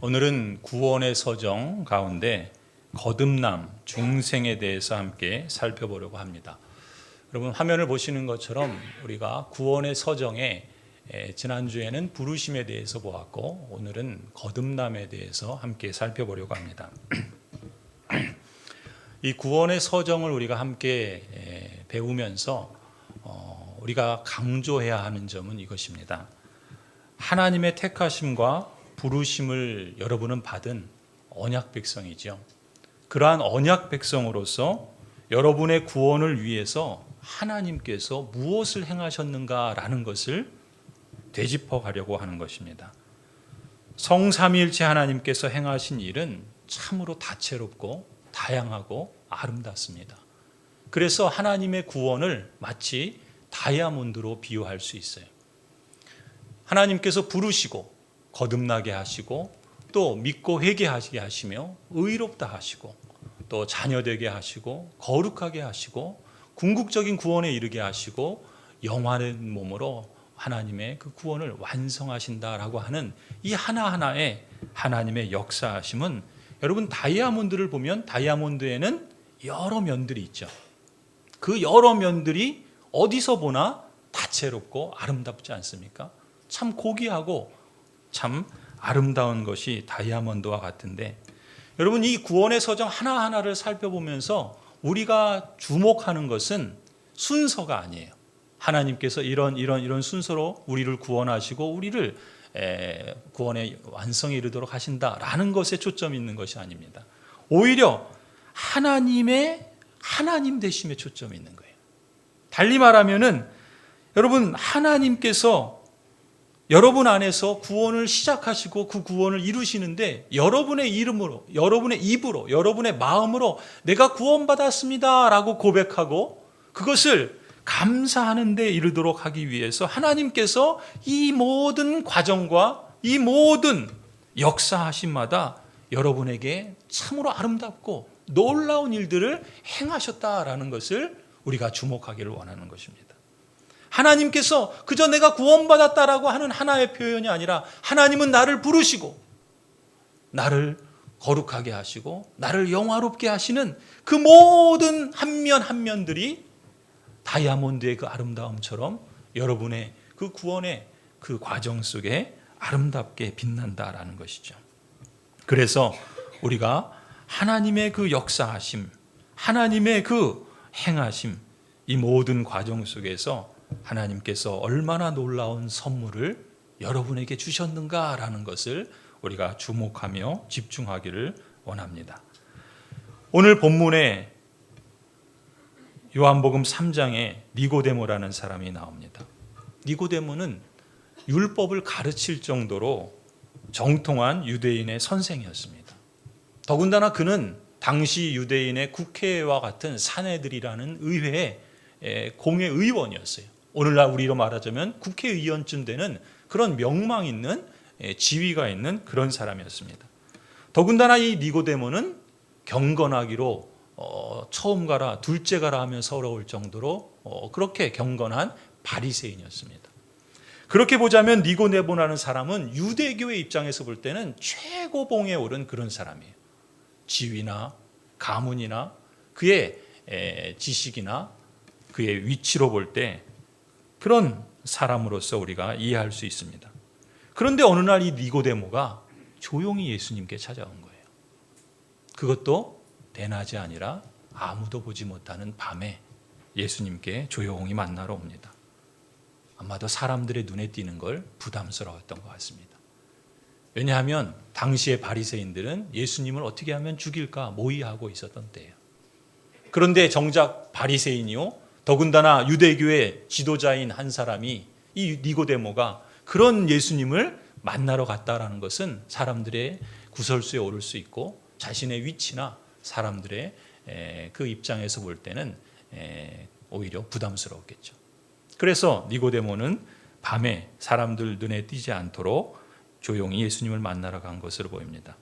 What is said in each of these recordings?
오늘은 구원의 서정 가운데 거듭남, 중생에 대해서 함께 살펴보려고 합니다. 여러분 화면을 보시는 것처럼 우리가 구원의 서정에 지난주에는 부르심에 대해서 보았고 오늘은 거듭남에 대해서 함께 살펴보려고 합니다. 이 구원의 서정을 우리가 함께 배우면서 우리가 강조해야 하는 점은 이것입니다. 하나님의 택하심과 부르심을 여러분은 받은 언약 백성이죠. 그러한 언약 백성으로서 여러분의 구원을 위해서 하나님께서 무엇을 행하셨는가라는 것을 되짚어 가려고 하는 것입니다. 성삼위일체 하나님께서 행하신 일은 참으로 다채롭고 다양하고 아름답습니다. 그래서 하나님의 구원을 마치 다이아몬드로 비유할 수 있어요. 하나님께서 부르시고 거듭나게 하시고 또 믿고 회개하게 하시며 의롭다 하시고 또 자녀되게 하시고 거룩하게 하시고 궁극적인 구원에 이르게 하시고 영원한 몸으로 하나님의 그 구원을 완성하신다라고 하는 이 하나하나의 하나님의 역사하심은 여러분 다이아몬드를 보면 다이아몬드에는 여러 면들이 있죠. 그 여러 면들이 어디서 보나 다채롭고 아름답지 않습니까? 참 고귀하고 참 아름다운 것이 다이아몬드와 같은데 여러분 이 구원의 서정 하나하나를 살펴보면서 우리가 주목하는 것은 순서가 아니에요. 하나님께서 이런 순서로 우리를 구원하시고 우리를 구원의 완성에 이르도록 하신다라는 것에 초점이 있는 것이 아닙니다. 오히려 하나님 되심에 초점이 있는 거예요. 달리 말하면은 여러분 하나님께서 여러분 안에서 구원을 시작하시고 그 구원을 이루시는데 여러분의 이름으로, 여러분의 입으로, 여러분의 마음으로 내가 구원받았습니다 라고 고백하고 그것을 감사하는 데 이르도록 하기 위해서 하나님께서 이 모든 과정과 이 모든 역사하심마다 여러분에게 참으로 아름답고 놀라운 일들을 행하셨다라는 것을 우리가 주목하기를 원하는 것입니다. 하나님께서 그저 내가 구원받았다라고 하는 하나의 표현이 아니라 하나님은 나를 부르시고 나를 거룩하게 하시고 나를 영화롭게 하시는 그 모든 한 면 한 면들이 다이아몬드의 그 아름다움처럼 여러분의 그 구원의 그 과정 속에 아름답게 빛난다라는 것이죠. 그래서 우리가 하나님의 그 역사하심, 하나님의 그 행하심, 이 모든 과정 속에서 하나님께서 얼마나 놀라운 선물을 여러분에게 주셨는가라는 것을 우리가 주목하며 집중하기를 원합니다. 오늘 본문에 요한복음 3장에 니고데모라는 사람이 나옵니다. 니고데모는 율법을 가르칠 정도로 정통한 유대인의 선생이었습니다. 더군다나 그는 당시 유대인의 국회와 같은 사내들이라는 의회의 공회의원이었어요. 오늘날 우리로 말하자면 국회의원쯤 되는 그런 명망 있는 지위가 있는 그런 사람이었습니다. 더군다나 이 니고데모는 경건하기로 처음 가라 둘째 가라 하면 서러울 정도로 그렇게 경건한 바리새인이었습니다. 그렇게 보자면 니고데모라는 사람은 유대교의 입장에서 볼 때는 최고봉에 오른 그런 사람이에요. 지위나 가문이나 그의 지식이나 그의 위치로 볼 때 그런 사람으로서 우리가 이해할 수 있습니다. 그런데 어느 날 이 니고데모가 조용히 예수님께 찾아온 거예요. 그것도 대낮이 아니라 아무도 보지 못하는 밤에 예수님께 조용히 만나러 옵니다. 아마도 사람들의 눈에 띄는 걸 부담스러웠던 것 같습니다. 왜냐하면 당시의 바리새인들은 예수님을 어떻게 하면 죽일까 모의하고 있었던 때예요. 그런데 정작 바리새인이요 더군다나 유대교의 지도자인 한 사람이 이 니고데모가 그런 예수님을 만나러 갔다라는 것은 사람들의 구설수에 오를 수 있고 자신의 위치나 사람들의 그 입장에서 볼 때는 오히려 부담스러웠겠죠. 그래서 니고데모는 밤에 사람들 눈에 띄지 않도록 조용히 예수님을 만나러 간 것으로 보입니다.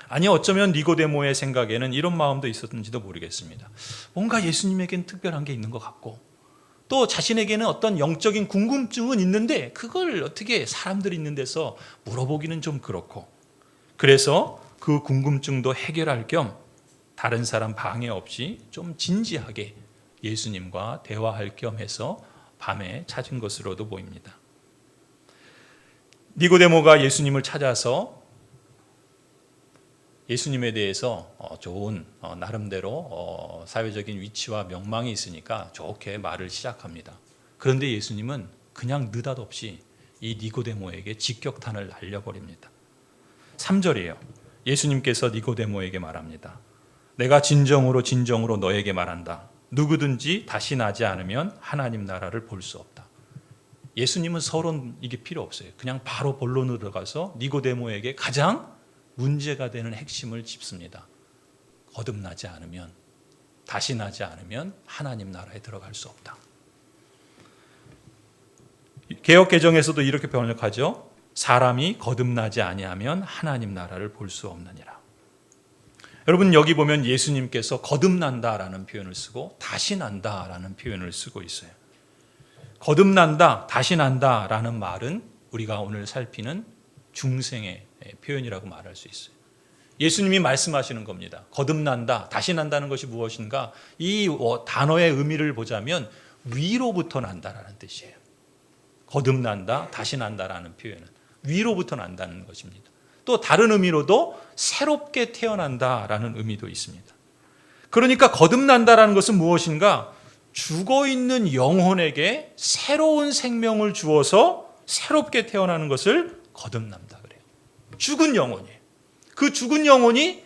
아니 어쩌면 니고데모의 생각에는 이런 마음도 있었는지도 모르겠습니다. 뭔가 예수님에게는 특별한 게 있는 것 같고 또 자신에게는 어떤 영적인 궁금증은 있는데 그걸 어떻게 사람들이 있는 데서 물어보기는 좀 그렇고 그래서 그 궁금증도 해결할 겸 다른 사람 방해 없이 좀 진지하게 예수님과 대화할 겸 해서 밤에 찾은 것으로도 보입니다. 니고데모가 예수님을 찾아서 예수님에 대해서 좋은 나름대로 사회적인 위치와 명망이 있으니까 좋게 말을 시작합니다. 그런데 예수님은 그냥 느닷없이 이 니고데모에게 직격탄을 날려버립니다. 3절이에요. 예수님께서 니고데모에게 말합니다. 내가 진정으로 너에게 말한다. 누구든지 다시 나지 않으면 하나님 나라를 볼 수 없다. 예수님은 서론 이게 필요 없어요. 그냥 바로 본론으로 들어가서 니고데모에게 가장 문제가 되는 핵심을 짚습니다. 거듭나지 않으면, 다시 나지 않으면 하나님 나라에 들어갈 수 없다. 개역개정에서도 이렇게 번역하죠. 사람이 거듭나지 아니하면 하나님 나라를 볼 수 없느니라. 여러분, 여기 보면 예수님께서 거듭난다라는 표현을 쓰고 다시 난다라는 표현을 쓰고 있어요. 거듭난다, 다시 난다라는 말은 우리가 오늘 살피는 중생의 표현이라고 말할 수 있어요. 예수님이 말씀하시는 겁니다. 거듭난다, 다시 난다는 것이 무엇인가? 이 단어의 의미를 보자면 위로부터 난다라는 뜻이에요. 거듭난다, 다시 난다라는 표현은 위로부터 난다는 것입니다. 또 다른 의미로도 새롭게 태어난다라는 의미도 있습니다. 그러니까 거듭난다라는 것은 무엇인가? 죽어있는 영혼에게 새로운 생명을 주어서 새롭게 태어나는 것을 거듭난다 그래요. 죽은 영혼이에요. 그 죽은 영혼이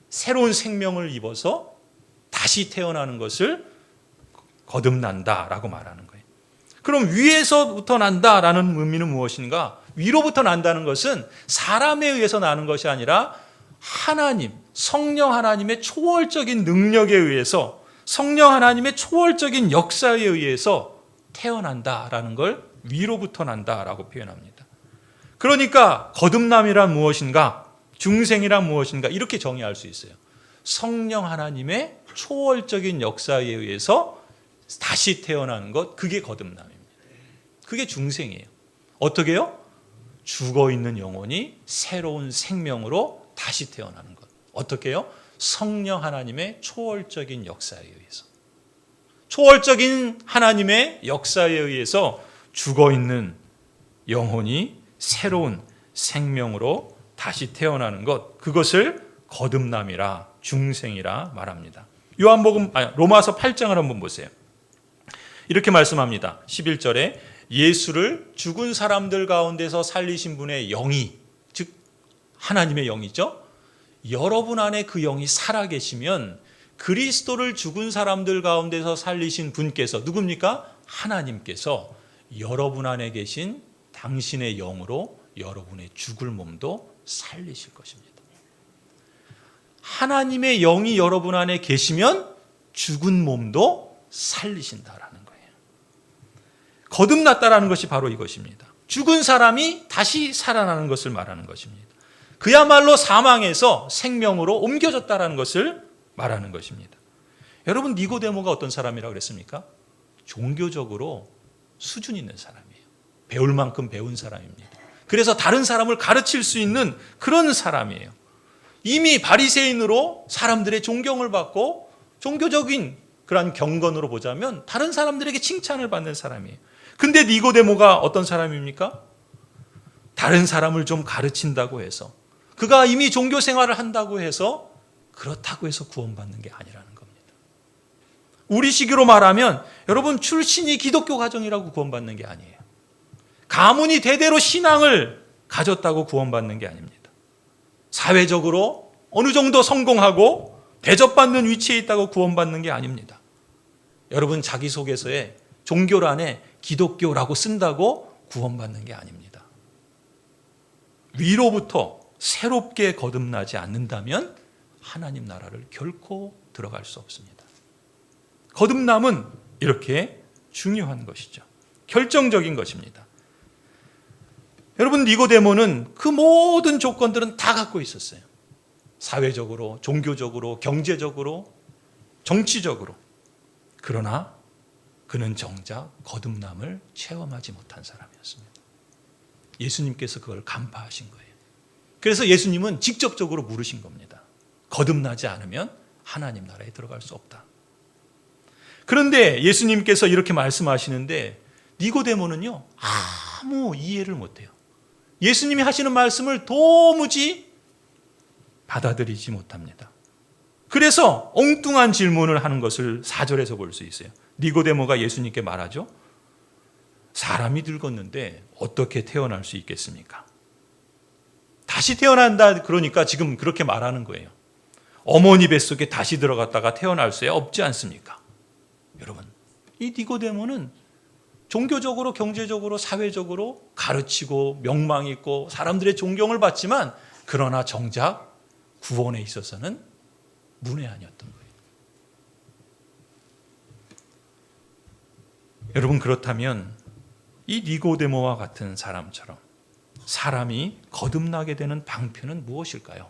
새로운 생명을 입어서 다시 태어나는 것을 거듭난다라고 말하는 거예요. 그럼 위에서부터 난다라는 의미는 무엇인가? 위로부터 난다는 것은 사람에 의해서 나는 것이 아니라 하나님, 성령 하나님의 초월적인 능력에 의해서, 성령 하나님의 초월적인 역사에 의해서 태어난다라는 걸 위로부터 난다라고 표현합니다. 그러니까 거듭남이란 무엇인가? 중생이란 무엇인가? 이렇게 정의할 수 있어요. 성령 하나님의 초월적인 역사에 의해서 다시 태어나는 것, 그게 거듭남입니다. 그게 중생이에요. 어떻게 해요? 죽어있는 영혼이 새로운 생명으로 다시 태어나는 것. 어떻게 해요? 성령 하나님의 초월적인 역사에 의해서. 초월적인 하나님의 역사에 의해서 죽어있는 영혼이 새로운 생명으로 다시 태어나는 것, 그것을 거듭남이라, 중생이라 말합니다. 로마서 8장을 한번 보세요. 이렇게 말씀합니다. 11절에 예수를 죽은 사람들 가운데서 살리신 분의 영이, 즉 하나님의 영이죠. 여러분 안에 그 영이 살아계시면 그리스도를 죽은 사람들 가운데서 살리신 분께서, 누굽니까? 하나님께서 여러분 안에 계신 당신의 영으로 여러분의 죽을 몸도 살리실 것입니다. 하나님의 영이 여러분 안에 계시면 죽은 몸도 살리신다라는 거예요. 거듭났다라는 것이 바로 이것입니다. 죽은 사람이 다시 살아나는 것을 말하는 것입니다. 그야말로 사망에서 생명으로 옮겨졌다라는 것을 말하는 것입니다. 여러분, 니고데모가 어떤 사람이라고 그랬습니까? 종교적으로 수준 있는 사람이에요. 배울 만큼 배운 사람입니다. 그래서 다른 사람을 가르칠 수 있는 그런 사람이에요. 이미 바리새인으로 사람들의 존경을 받고 종교적인 그런 경건으로 보자면 다른 사람들에게 칭찬을 받는 사람이에요. 근데 니고데모가 어떤 사람입니까? 다른 사람을 좀 가르친다고 해서, 그가 이미 종교 생활을 한다고 해서 그렇다고 해서 구원받는 게 아니라는 겁니다. 우리 시기로 말하면 여러분, 출신이 기독교 가정이라고 구원받는 게 아니에요. 가문이 대대로 신앙을 가졌다고 구원받는 게 아닙니다. 사회적으로 어느 정도 성공하고 대접받는 위치에 있다고 구원받는 게 아닙니다. 여러분, 자기소개서에 종교란에 기독교라고 쓴다고 구원받는 게 아닙니다. 위로부터 새롭게 거듭나지 않는다면 하나님 나라를 결코 들어갈 수 없습니다. 거듭남은 이렇게 중요한 것이죠. 결정적인 것입니다. 여러분, 니고데모는 그 모든 조건들은 다 갖고 있었어요. 사회적으로, 종교적으로, 경제적으로, 정치적으로. 그러나 그는 정작 거듭남을 체험하지 못한 사람이었습니다. 예수님께서 그걸 간파하신 거예요. 그래서 예수님은 직접적으로 물으신 겁니다. 거듭나지 않으면 하나님 나라에 들어갈 수 없다. 그런데 예수님께서 이렇게 말씀하시는데 니고데모는요, 아무 이해를 못해요. 예수님이 하시는 말씀을 도무지 받아들이지 못합니다. 그래서 엉뚱한 질문을 하는 것을 4절에서 볼 수 있어요. 니고데모가 예수님께 말하죠. 사람이 늙었는데 어떻게 태어날 수 있겠습니까? 다시 태어난다 그러니까 지금 그렇게 말하는 거예요. 어머니 뱃속에 다시 들어갔다가 태어날 수 없지 않습니까? 여러분, 이 니고데모는 종교적으로, 경제적으로, 사회적으로 가르치고 명망이 있고 사람들의 존경을 받지만 그러나 정작 구원에 있어서는 문외한이었던 거예요. 여러분, 그렇다면 이 니고데모와 같은 사람처럼 사람이 거듭나게 되는 방편은 무엇일까요?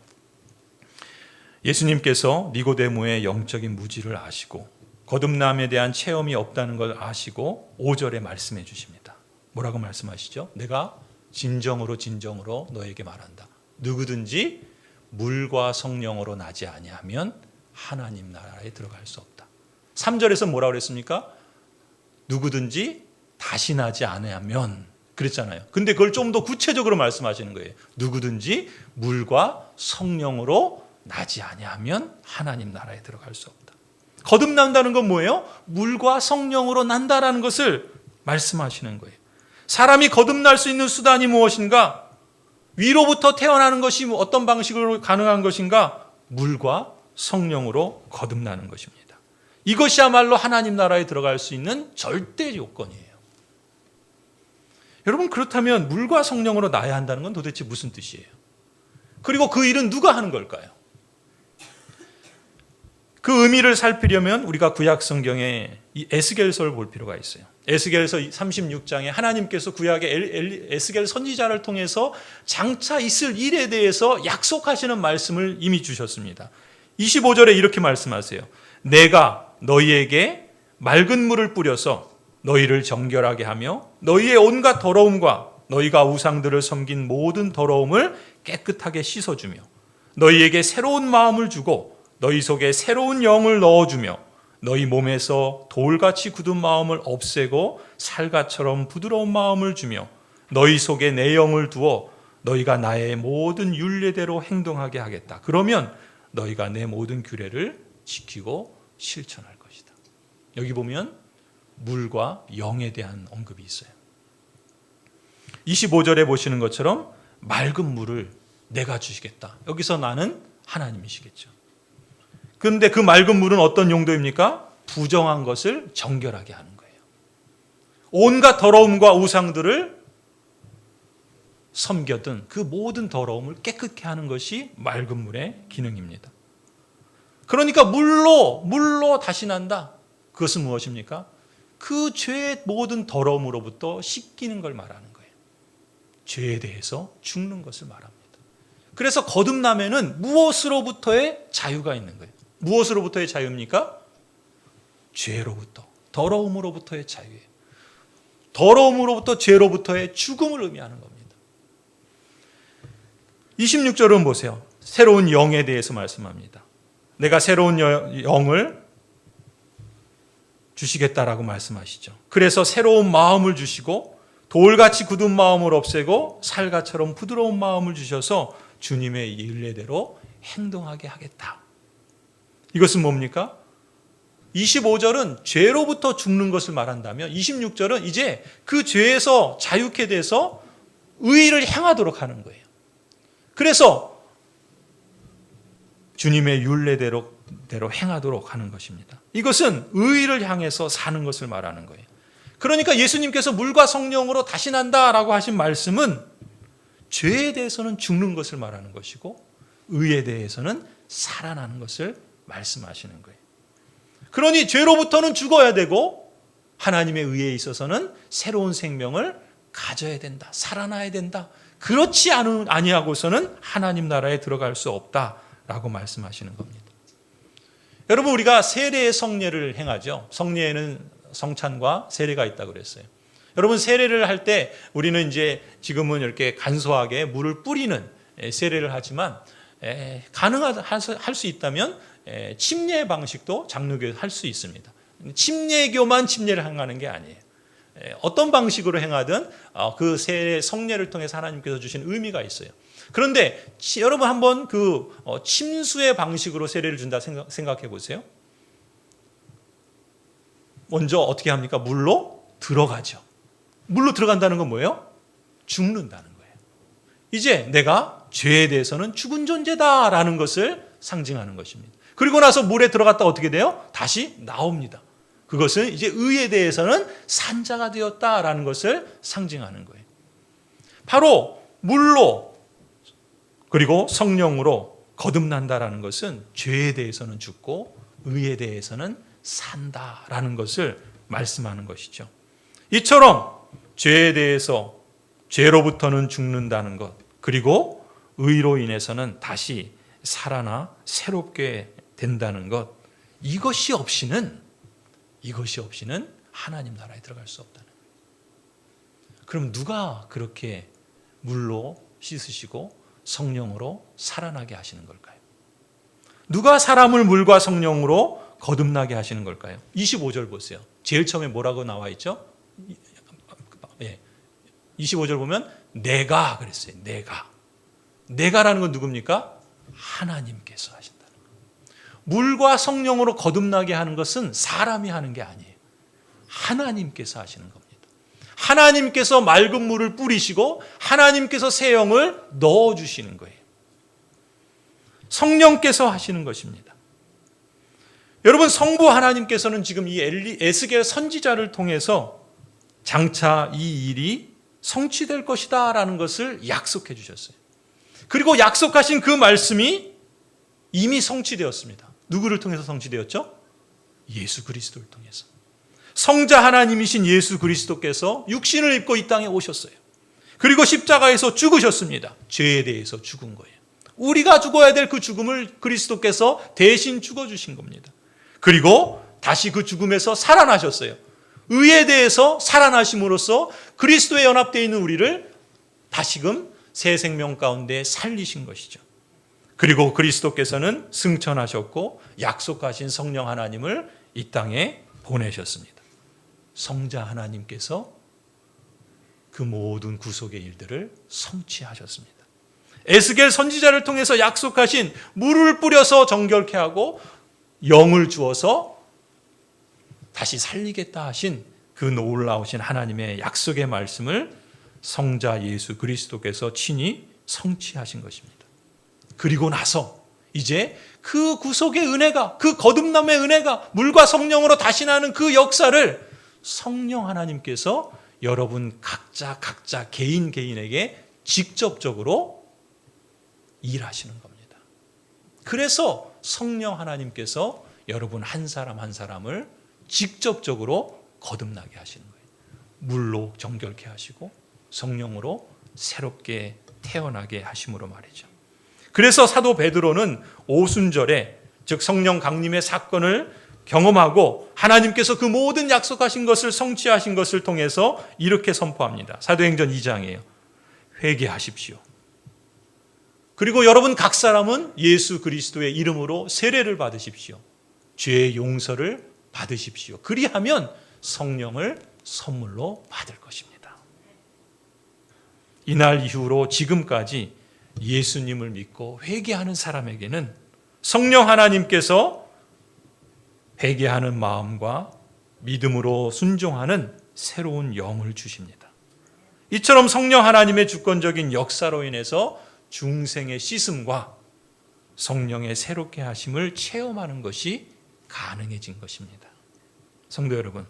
예수님께서 니고데모의 영적인 무지를 아시고 거듭남에 대한 체험이 없다는 걸 아시고 5절에 말씀해 주십니다. 뭐라고 말씀하시죠? 내가 진정으로 너에게 말한다. 누구든지 물과 성령으로 나지 아니하면 하나님 나라에 들어갈 수 없다. 3절에서 뭐라고 그랬습니까? 누구든지 다시 나지 않으면 그랬잖아요. 근데 그걸 좀 더 구체적으로 말씀하시는 거예요. 누구든지 물과 성령으로 나지 아니하면 하나님 나라에 들어갈 수 없다. 거듭난다는 건 뭐예요? 물과 성령으로 난다라는 것을 말씀하시는 거예요. 사람이 거듭날 수 있는 수단이 무엇인가? 위로부터 태어나는 것이 어떤 방식으로 가능한 것인가? 물과 성령으로 거듭나는 것입니다. 이것이야말로 하나님 나라에 들어갈 수 있는 절대 요건이에요. 여러분, 그렇다면 물과 성령으로 나야 한다는 건 도대체 무슨 뜻이에요? 그리고 그 일은 누가 하는 걸까요? 그 의미를 살피려면 우리가 구약 성경에 이 에스겔서를 볼 필요가 있어요. 에스겔서 36장에 하나님께서 구약의 에스겔 선지자를 통해서 장차 있을 일에 대해서 약속하시는 말씀을 이미 주셨습니다. 25절에 이렇게 말씀하세요. 내가 너희에게 맑은 물을 뿌려서 너희를 정결하게 하며 너희의 온갖 더러움과 너희가 우상들을 섬긴 모든 더러움을 깨끗하게 씻어주며 너희에게 새로운 마음을 주고 너희 속에 새로운 영을 넣어주며 너희 몸에서 돌같이 굳은 마음을 없애고 살갗처럼 부드러운 마음을 주며 너희 속에 내 영을 두어 너희가 나의 모든 율례대로 행동하게 하겠다. 그러면 너희가 내 모든 규례를 지키고 실천할 것이다. 여기 보면 물과 영에 대한 언급이 있어요. 25절에 보시는 것처럼 맑은 물을 내가 주시겠다. 여기서 나는 하나님이시겠죠. 그런데 그 맑은 물은 어떤 용도입니까? 부정한 것을 정결하게 하는 거예요. 온갖 더러움과 우상들을 섬겨둔 그 모든 더러움을 깨끗게 하는 것이 맑은 물의 기능입니다. 그러니까 물로 다시 난다. 그것은 무엇입니까? 그 죄의 모든 더러움으로부터 씻기는 걸 말하는 거예요. 죄에 대해서 죽는 것을 말합니다. 그래서 거듭남에는 무엇으로부터의 자유가 있는 거예요. 무엇으로부터의 자유입니까? 죄로부터, 더러움으로부터의 자유예요. 더러움으로부터 죄로부터의 죽음을 의미하는 겁니다. 26절은 보세요. 새로운 영에 대해서 말씀합니다. 내가 새로운 영을 주시겠다라고 말씀하시죠. 그래서 새로운 마음을 주시고 돌같이 굳은 마음을 없애고 살같처럼 부드러운 마음을 주셔서 주님의 율례대로 행동하게 하겠다. 이것은 뭡니까? 25절은 죄로부터 죽는 것을 말한다면 26절은 이제 그 죄에서 자유케 돼서 의를 행하도록 하는 거예요. 그래서 주님의 율례대로 행하도록 하는 것입니다. 이것은 의를 향해서 사는 것을 말하는 거예요. 그러니까 예수님께서 물과 성령으로 다시 난다라고 하신 말씀은 죄에 대해서는 죽는 것을 말하는 것이고 의에 대해서는 살아나는 것을 말씀하시는 거예요. 그러니 죄로부터는 죽어야 되고 하나님의 의에 있어서는 새로운 생명을 가져야 된다. 살아나야 된다. 그렇지 아니하고서는 하나님 나라에 들어갈 수 없다라고 말씀하시는 겁니다. 여러분, 우리가 세례의 성례를 행하죠. 성례에는 성찬과 세례가 있다고 그랬어요. 여러분, 세례를 할 때 우리는 이제 지금은 이렇게 간소하게 물을 뿌리는 세례를 하지만 할 수 있다면 침례 방식도 장로교에서 할 수 있습니다. 침례교만 침례를 행하는 게 아니에요. 어떤 방식으로 행하든 그 세례 성례를 통해서 하나님께서 주신 의미가 있어요. 그런데 여러분 한번 그 침수의 방식으로 세례를 준다 생각해 보세요. 먼저 어떻게 합니까? 물로 들어가죠. 물로 들어간다는 건 뭐예요? 죽는다는 거예요. 이제 내가 죄에 대해서는 죽은 존재다라는 것을 상징하는 것입니다. 그리고 나서 물에 들어갔다 어떻게 돼요? 다시 나옵니다. 그것은 이제 의에 대해서는 산자가 되었다라는 것을 상징하는 거예요. 바로 물로 그리고 성령으로 거듭난다라는 것은 죄에 대해서는 죽고 의에 대해서는 산다라는 것을 말씀하는 것이죠. 이처럼 죄에 대해서 죄로부터는 죽는다는 것, 그리고 의로 인해서는 다시 살아나 새롭게 된다는 것, 이것이 없이는 하나님 나라에 들어갈 수 없다는 거예요. 그럼 누가 그렇게 물로 씻으시고 성령으로 살아나게 하시는 걸까요? 누가 사람을 물과 성령으로 거듭나게 하시는 걸까요? 25절 보세요. 제일 처음에 뭐라고 나와 있죠? 25절 보면 내가 그랬어요. 내가라는 건 누굽니까? 하나님께서 하신다는 거예요. 물과 성령으로 거듭나게 하는 것은 사람이 하는 게 아니에요. 하나님께서 하시는 겁니다. 하나님께서 맑은 물을 뿌리시고 하나님께서 새 영을 넣어주시는 거예요. 성령께서 하시는 것입니다. 여러분, 성부 하나님께서는 지금 이 에스겔 선지자를 통해서 장차 이 일이 성취될 것이다 라는 것을 약속해 주셨어요. 그리고 약속하신 그 말씀이 이미 성취되었습니다. 누구를 통해서 성취되었죠? 예수 그리스도를 통해서. 성자 하나님이신 예수 그리스도께서 육신을 입고 이 땅에 오셨어요. 그리고 십자가에서 죽으셨습니다. 죄에 대해서 죽은 거예요. 우리가 죽어야 될 그 죽음을 그리스도께서 대신 죽어주신 겁니다. 그리고 다시 그 죽음에서 살아나셨어요. 의에 대해서 살아나심으로써 그리스도에 연합되어 있는 우리를 다시금 새 생명 가운데 살리신 것이죠. 그리고 그리스도께서는 승천하셨고 약속하신 성령 하나님을 이 땅에 보내셨습니다. 성자 하나님께서 그 모든 구속의 일들을 성취하셨습니다. 에스겔 선지자를 통해서 약속하신 물을 뿌려서 정결케 하고 영을 주어서 다시 살리겠다 하신 그 놀라우신 하나님의 약속의 말씀을 성자 예수 그리스도께서 친히 성취하신 것입니다. 그리고 나서 이제 그 구속의 은혜가, 그 거듭남의 은혜가 물과 성령으로 다시 나는 그 역사를 성령 하나님께서 여러분 각자 개인에게 직접적으로 일하시는 겁니다. 그래서 성령 하나님께서 여러분 한 사람 한 사람을 직접적으로 거듭나게 하시는 거예요. 물로 정결케 하시고 성령으로 새롭게 태어나게 하심으로 말이죠. 그래서 사도 베드로는 오순절에 즉 성령 강림의 사건을 경험하고 하나님께서 그 모든 약속하신 것을 성취하신 것을 통해서 이렇게 선포합니다. 사도행전 2장이에요. 회개하십시오. 그리고 여러분 각 사람은 예수 그리스도의 이름으로 세례를 받으십시오. 죄의 용서를 받으십시오. 그리하면 성령을 선물로 받을 것입니다. 이날 이후로 지금까지 예수님을 믿고 회개하는 사람에게는 성령 하나님께서 회개하는 마음과 믿음으로 순종하는 새로운 영을 주십니다. 이처럼 성령 하나님의 주권적인 역사로 인해서 중생의 씻음과 성령의 새롭게 하심을 체험하는 것이 가능해진 것입니다. 성도 여러분,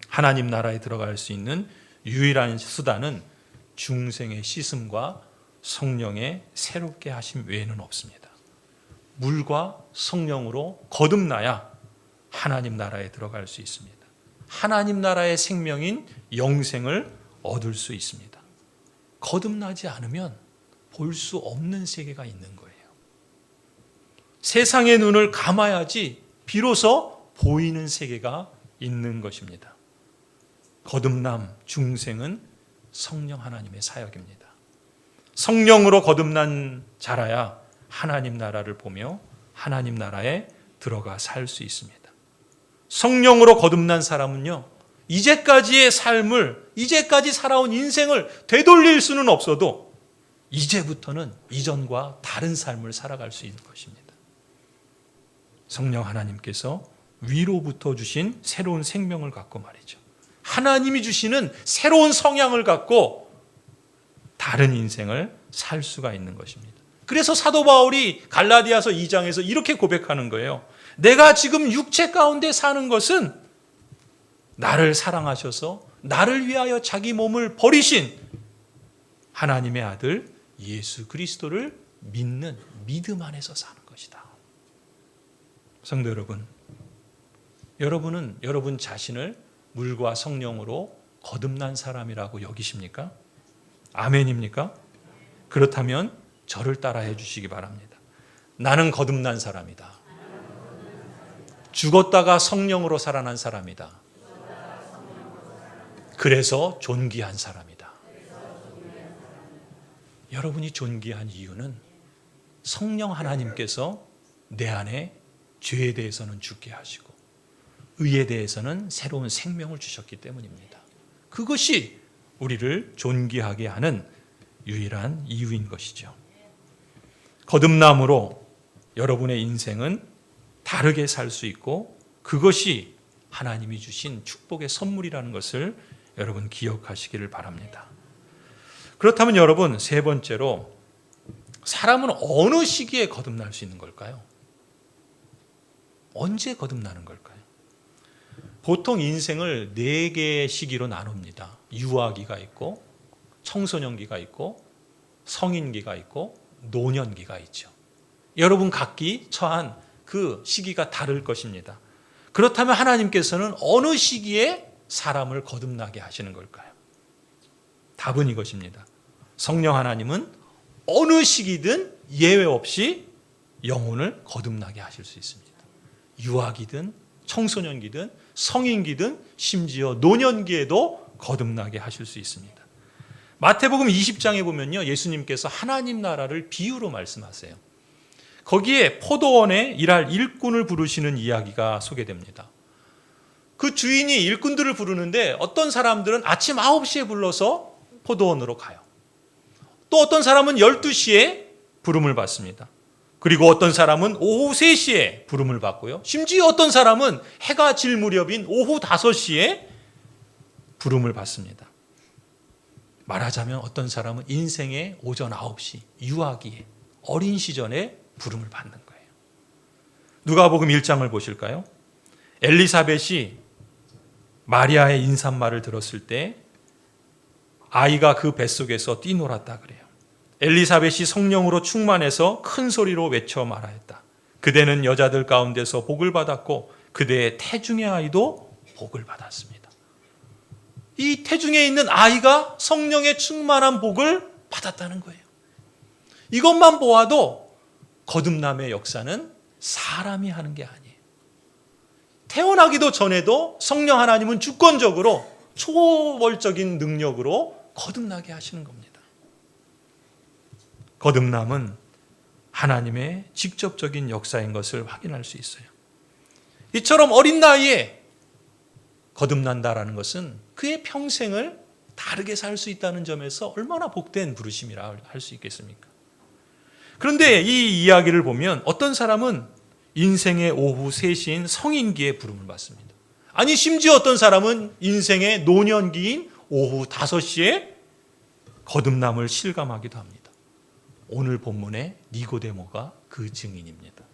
하나님 나라에 들어갈 수 있는 유일한 수단은 중생의 씻음과 성령의 새롭게 하심 외에는 없습니다. 물과 성령으로 거듭나야 하나님 나라에 들어갈 수 있습니다. 하나님 나라의 생명인 영생을 얻을 수 있습니다. 거듭나지 않으면 볼 수 없는 세계가 있는 거예요. 세상의 눈을 감아야지 비로소 보이는 세계가 있는 것입니다. 거듭남, 중생은 성령 하나님의 사역입니다. 성령으로 거듭난 자라야 하나님 나라를 보며 하나님 나라에 들어가 살 수 있습니다. 성령으로 거듭난 사람은요, 이제까지의 삶을, 이제까지 살아온 인생을 되돌릴 수는 없어도 이제부터는 이전과 다른 삶을 살아갈 수 있는 것입니다. 성령 하나님께서 위로부터 주신 새로운 생명을 갖고 말이죠. 하나님이 주시는 새로운 성향을 갖고 다른 인생을 살 수가 있는 것입니다. 그래서 사도 바울이 갈라디아서 2장에서 이렇게 고백하는 거예요. 내가 지금 육체 가운데 사는 것은 나를 사랑하셔서 나를 위하여 자기 몸을 버리신 하나님의 아들 예수 그리스도를 믿는 믿음 안에서 사는 것이다. 성도 여러분, 여러분은 여러분 자신을 물과 성령으로 거듭난 사람이라고 여기십니까? 아멘입니까? 그렇다면 저를 따라해 주시기 바랍니다. 나는 거듭난 사람이다. 죽었다가 성령으로 살아난 사람이다. 그래서 존귀한 사람이다. 여러분이 존귀한 이유는 성령 하나님께서 내 안에 죄에 대해서는 죽게 하시고 의에 대해서는 새로운 생명을 주셨기 때문입니다. 그것이 우리를 존귀하게 하는 유일한 이유인 것이죠. 거듭남으로 여러분의 인생은 다르게 살 수 있고 그것이 하나님이 주신 축복의 선물이라는 것을 여러분 기억하시기를 바랍니다. 그렇다면 여러분, 세 번째로 사람은 어느 시기에 거듭날 수 있는 걸까요? 언제 거듭나는 걸까요? 보통 인생을 4개의 시기로 나눕니다. 유아기가 있고 청소년기가 있고 성인기가 있고 노년기가 있죠. 여러분 각기 처한 그 시기가 다를 것입니다. 그렇다면 하나님께서는 어느 시기에 사람을 거듭나게 하시는 걸까요? 답은 이것입니다. 성령 하나님은 어느 시기든 예외 없이 영혼을 거듭나게 하실 수 있습니다. 유아기든 청소년기든 성인기든 심지어 노년기에도 거듭나게 하실 수 있습니다. 마태복음 20장에 보면요, 예수님께서 하나님 나라를 비유로 말씀하세요. 거기에 포도원에 일할 일꾼을 부르시는 이야기가 소개됩니다. 그 주인이 일꾼들을 부르는데 어떤 사람들은 아침 9시에 불러서 포도원으로 가요. 또 어떤 사람은 12시에 부름을 받습니다. 그리고 어떤 사람은 오후 3시에 부름을 받고요. 심지어 어떤 사람은 해가 질 무렵인 오후 5시에 부름을 받습니다. 말하자면 어떤 사람은 인생의 오전 9시, 유아기에 어린 시절에 부름을 받는 거예요. 누가복음 1장을 보실까요? 엘리사벳이 마리아의 인사말을 들었을 때 아이가 그 뱃속에서 뛰놀았다 그래요. 엘리사벳이 성령으로 충만해서 큰 소리로 외쳐 말하였다. 그대는 여자들 가운데서 복을 받았고 그대의 태중의 아이도 복을 받았습니다. 이 태중에 있는 아이가 성령의 충만한 복을 받았다는 거예요. 이것만 보아도 거듭남의 역사는 사람이 하는 게 아니에요. 태어나기도 전에도 성령 하나님은 주권적으로 초월적인 능력으로 거듭나게 하시는 겁니다. 거듭남은 하나님의 직접적인 역사인 것을 확인할 수 있어요. 이처럼 어린 나이에 거듭난다라는 것은 그의 평생을 다르게 살 수 있다는 점에서 얼마나 복된 부르심이라 할 수 있겠습니까? 그런데 이 이야기를 보면 어떤 사람은 인생의 오후 3시인 성인기에 부름을 받습니다. 아니 심지어 어떤 사람은 인생의 노년기인 오후 5시에 거듭남을 실감하기도 합니다. 오늘 본문의 니고데모가 그 증인입니다.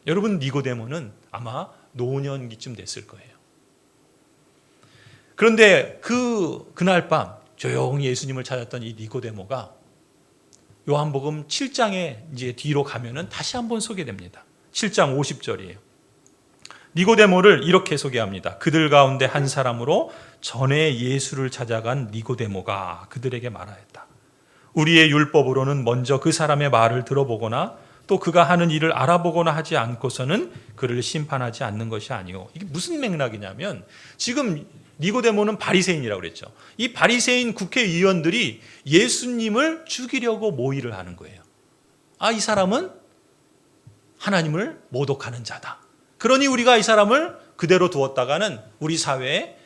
여러분, 니고데모는 아마 노년기쯤 됐을 거예요. 그런데 그날 밤 조용히 예수님을 찾았던 이 니고데모가 요한복음 7장에 이제 뒤로 가면은 다시 한번 소개됩니다. 7장 50절이에요. 니고데모를 이렇게 소개합니다. 그들 가운데 한 사람으로 전에 예수를 찾아간 니고데모가 그들에게 말하였다. 우리의 율법으로는 먼저 그 사람의 말을 들어보거나 또 그가 하는 일을 알아보거나 하지 않고서는 그를 심판하지 않는 것이 아니오. 이게 무슨 맥락이냐면 지금 니고데모는 바리새인이라고 그랬죠. 이 바리새인 국회의원들이 예수님을 죽이려고 모의를 하는 거예요. 이 사람은 하나님을 모독하는 자다. 그러니 우리가 이 사람을 그대로 두었다가는 우리 사회에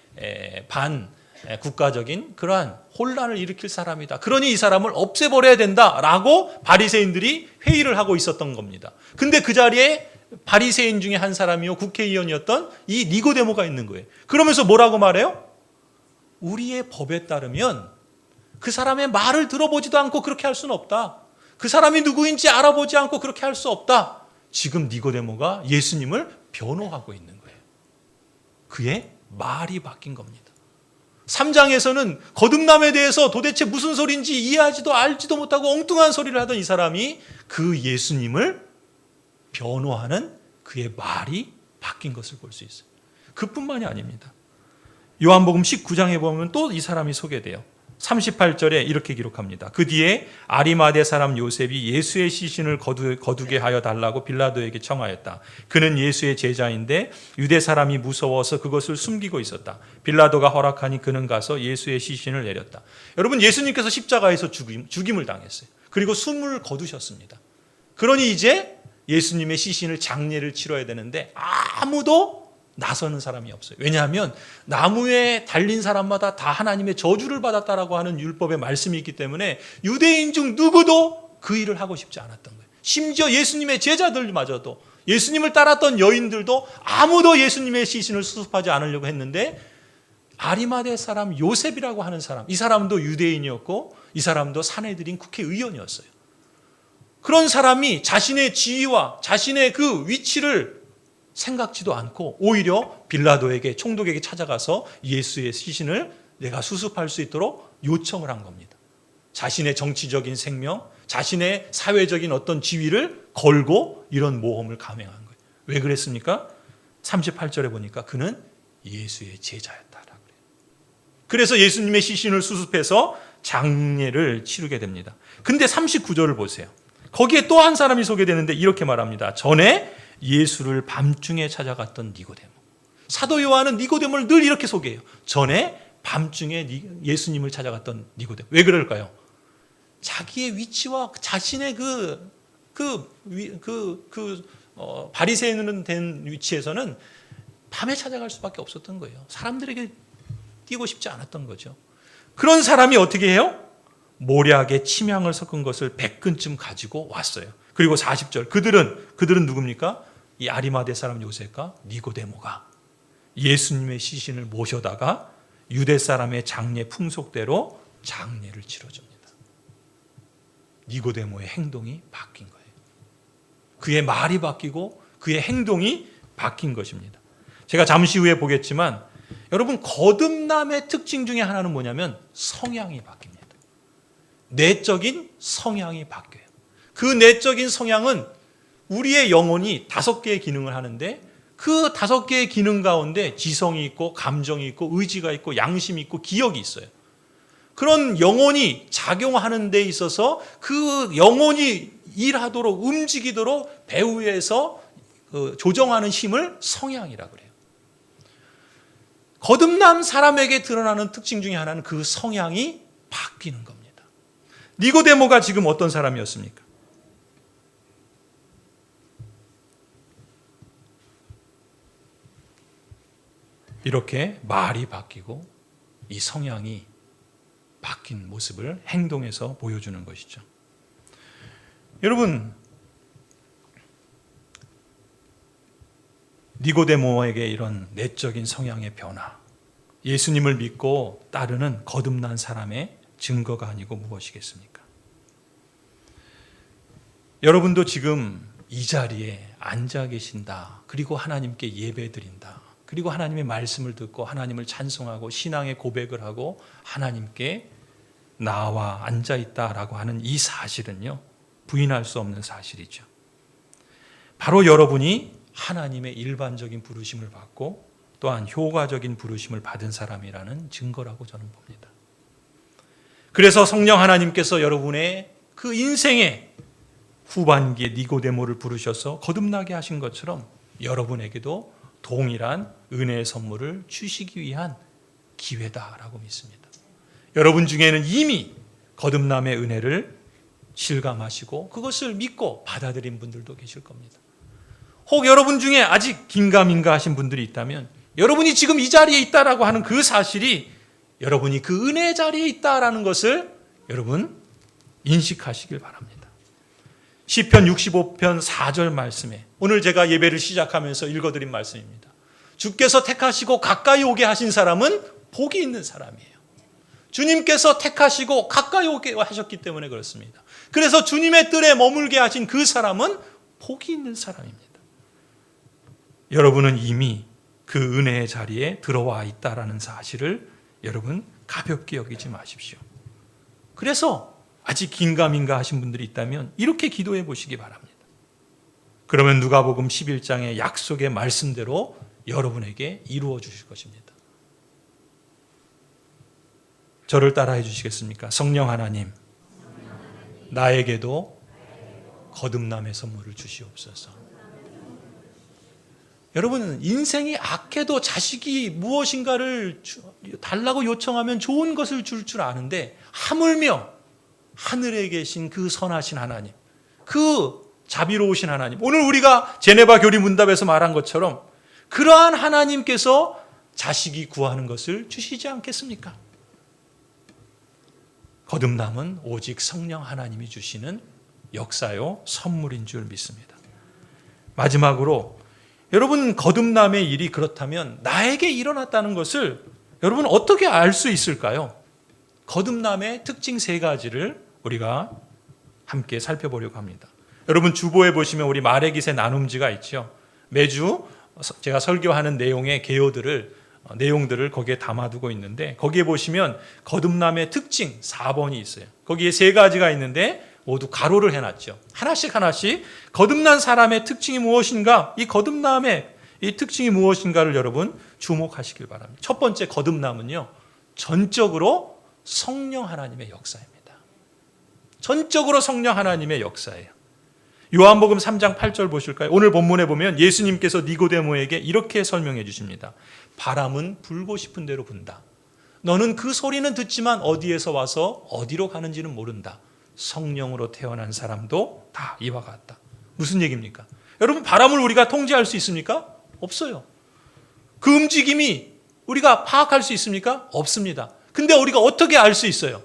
국가적인 그러한 혼란을 일으킬 사람이다. 그러니 이 사람을 없애버려야 된다라고 바리새인들이 회의를 하고 있었던 겁니다. 근데 그 자리에 바리새인 중에 한 사람이요 국회의원이었던 이 니고데모가 있는 거예요. 그러면서 뭐라고 말해요? 우리의 법에 따르면 그 사람의 말을 들어보지도 않고 그렇게 할 수는 없다. 그 사람이 누구인지 알아보지 않고 그렇게 할 수 없다. 지금 니고데모가 예수님을 변호하고 있는 거예요. 그의 말이 바뀐 겁니다. 3장에서는 거듭남에 대해서 도대체 무슨 소리인지 이해하지도 알지도 못하고 엉뚱한 소리를 하던 이 사람이 그 예수님을 변호하는 그의 말이 바뀐 것을 볼 수 있어요. 그뿐만이 아닙니다. 요한복음 19장에 보면 또 이 사람이 소개돼요. 38절에 이렇게 기록합니다. 그 뒤에 아리마대 사람 요셉이 예수의 시신을 거두게 하여 달라고 빌라도에게 청하였다. 그는 예수의 제자인데 유대 사람이 무서워서 그것을 숨기고 있었다. 빌라도가 허락하니 그는 가서 예수의 시신을 내렸다. 여러분, 예수님께서 십자가에서 죽임을 당했어요. 그리고 숨을 거두셨습니다. 그러니 이제 예수님의 시신을 장례를 치러야 되는데 아무도 나서는 사람이 없어요. 왜냐하면 나무에 달린 사람마다 다 하나님의 저주를 받았다라고 하는 율법의 말씀이 있기 때문에 유대인 중 누구도 그 일을 하고 싶지 않았던 거예요. 심지어 예수님의 제자들마저도, 예수님을 따랐던 여인들도 아무도 예수님의 시신을 수습하지 않으려고 했는데 아리마대 사람 요셉이라고 하는 사람, 이 사람도 유대인이었고 이 사람도 산헤드린 국회의원이었어요. 그런 사람이 자신의 지위와 자신의 그 위치를 생각지도 않고 오히려 빌라도에게, 총독에게 찾아가서 예수의 시신을 내가 수습할 수 있도록 요청을 한 겁니다. 자신의 정치적인 생명, 자신의 사회적인 어떤 지위를 걸고 이런 모험을 감행한 거예요. 왜 그랬습니까? 38절에 보니까 그는 예수의 제자였다라고 그래요. 그래서 예수님의 시신을 수습해서 장례를 치르게 됩니다. 근데 39절을 보세요. 거기에 또 한 사람이 소개되는데 이렇게 말합니다. 전에 예수를 밤중에 찾아갔던 니고데모. 사도 요한은 니고데모를 늘 이렇게 소개해요. 전에 밤중에 예수님을 찾아갔던 니고데모. 왜 그럴까요? 자기의 위치와 자신의 바리새인으로 된 위치에서는 밤에 찾아갈 수밖에 없었던 거예요. 사람들에게 띄고 싶지 않았던 거죠. 그런 사람이 어떻게 해요? 모략에 침향을 섞은 것을 100근쯤 가지고 왔어요. 그리고 40절 그들은 누굽니까? 이 아리마대 사람 요셉과 니고데모가 예수님의 시신을 모셔다가 유대 사람의 장례 풍속대로 장례를 치러줍니다. 니고데모의 행동이 바뀐 거예요. 그의 말이 바뀌고 그의 행동이 바뀐 것입니다. 제가 잠시 후에 보겠지만 여러분, 거듭남의 특징 중에 하나는 뭐냐면 성향이 바뀝니다. 내적인 성향이 바뀌어요. 그 내적인 성향은 우리의 영혼이 5개의 기능을 하는데 그 5개의 기능 가운데 지성이 있고 감정이 있고 의지가 있고 양심이 있고 기억이 있어요. 그런 영혼이 작용하는 데 있어서 그 영혼이 일하도록 움직이도록 배후에서 조정하는 힘을 성향이라고 그래요. 거듭난 사람에게 드러나는 특징 중에 하나는 그 성향이 바뀌는 겁니다. 니고데모가 지금 어떤 사람이었습니까? 이렇게 말이 바뀌고 이 성향이 바뀐 모습을 행동에서 보여주는 것이죠. 여러분, 니고데모에게 이런 내적인 성향의 변화, 예수님을 믿고 따르는 거듭난 사람의 증거가 아니고 무엇이겠습니까? 여러분도 지금 이 자리에 앉아 계신다. 그리고 하나님께 예배드린다. 그리고 하나님의 말씀을 듣고 하나님을 찬송하고 신앙의 고백을 하고 하나님께 나와 앉아 있다라고 하는 이 사실은요, 부인할 수 없는 사실이죠. 바로 여러분이 하나님의 일반적인 부르심을 받고 또한 효과적인 부르심을 받은 사람이라는 증거라고 저는 봅니다. 그래서 성령 하나님께서 여러분의 그 인생의 후반기에 니고데모를 부르셔서 거듭나게 하신 것처럼 여러분에게도 동일한 은혜의 선물을 주시기 위한 기회다라고 믿습니다. 여러분 중에는 이미 거듭남의 은혜를 실감하시고 그것을 믿고 받아들인 분들도 계실 겁니다. 혹 여러분 중에 아직 긴가민가 하신 분들이 있다면 여러분이 지금 이 자리에 있다라고 하는 그 사실이 여러분이 그 은혜의 자리에 있다라는 것을 여러분 인식하시길 바랍니다. 시편 65편 4절 말씀에 오늘 제가 예배를 시작하면서 읽어드린 말씀입니다. 주께서 택하시고 가까이 오게 하신 사람은 복이 있는 사람이에요. 주님께서 택하시고 가까이 오게 하셨기 때문에 그렇습니다. 그래서 주님의 뜰에 머물게 하신 그 사람은 복이 있는 사람입니다. 여러분은 이미 그 은혜의 자리에 들어와 있다라는 사실을 여러분 가볍게 여기지 마십시오. 그래서 아직 긴가민가 하신 분들이 있다면 이렇게 기도해 보시기 바랍니다. 그러면 누가복음 11장의 약속의 말씀대로 여러분에게 이루어 주실 것입니다. 저를 따라해 주시겠습니까? 성령 하나님, 나에게도 거듭남의 선물을 주시옵소서. 여러분은 인생이 악해도 자식이 무엇인가를 달라고 요청하면 좋은 것을 줄 아는데 하물며 하늘에 계신 그 선하신 하나님, 그 자비로우신 하나님, 오늘 우리가 제네바 교리 문답에서 말한 것처럼 그러한 하나님께서 자식이 구하는 것을 주시지 않겠습니까? 거듭남은 오직 성령 하나님이 주시는 역사요 선물인 줄 믿습니다. 마지막으로 여러분 거듭남의 일이 그렇다면 나에게 일어났다는 것을 여러분 어떻게 알 수 있을까요? 거듭남의 특징 3가지를 우리가 함께 살펴보려고 합니다. 여러분 주보에 보시면 우리 마레기세 나눔지가 있죠. 매주 제가 설교하는 내용의 내용들을 거기에 담아두고 있는데 거기에 보시면 거듭남의 특징 4번이 있어요. 거기에 3가지가 있는데 모두 가로를 해놨죠. 하나씩 거듭난 사람의 특징이 무엇인가, 이 거듭남의 이 특징이 무엇인가를 여러분 주목하시길 바랍니다. 첫 번째 거듭남은요, 전적으로 성령 하나님의 역사입니다. 전적으로 성령 하나님의 역사예요. 요한복음 3장 8절 보실까요? 오늘 본문에 보면 예수님께서 니고데모에게 이렇게 설명해 주십니다. 바람은 불고 싶은 대로 분다. 너는 그 소리는 듣지만 어디에서 와서 어디로 가는지는 모른다. 성령으로 태어난 사람도 다 이와 같다. 무슨 얘기입니까? 여러분 바람을 우리가 통제할 수 있습니까? 없어요. 그 움직임이 우리가 파악할 수 있습니까? 없습니다. 근데 우리가 어떻게 알 수 있어요?